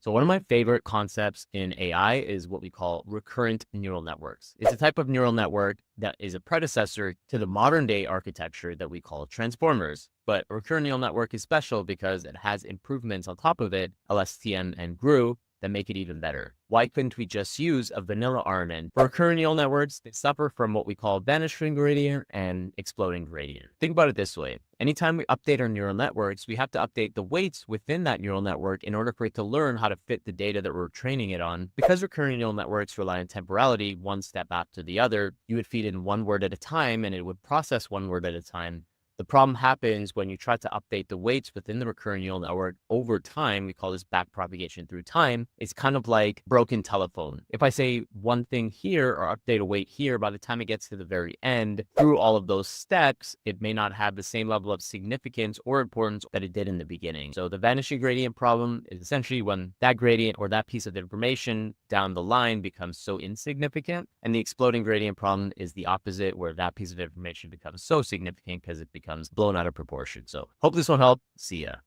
So one of my favorite concepts in AI is what we call recurrent neural networks. It's a type of neural network that is a predecessor to the modern day architecture that we call transformers. But a recurrent neural network is special because it has improvements on top of it, LSTM and GRU, that make it even better. Why couldn't we just use a vanilla RNN? For recurrent neural networks, they suffer from what we call vanishing gradient and exploding gradient. Think about it this way. Anytime we update our neural networks, we have to update the weights within that neural network in order for it to learn how to fit the data that we're training it on. Because recurrent neural networks rely on temporality, one step after the other, you would feed in one word at a time and it would process one word at a time. The problem happens when you try to update the weights within the recurrent neural network over time. We call this backpropagation through time. It's kind of like broken telephone. If I say one thing here or update a weight here, by the time it gets to the very end, through all of those steps, it may not have the same level of significance or importance that it did in the beginning. So the vanishing gradient problem is essentially when that gradient or that piece of information down the line becomes so insignificant. And the exploding gradient problem is the opposite, where that piece of information becomes so significant because it becomes blown out of proportion. So hope this will help. See ya.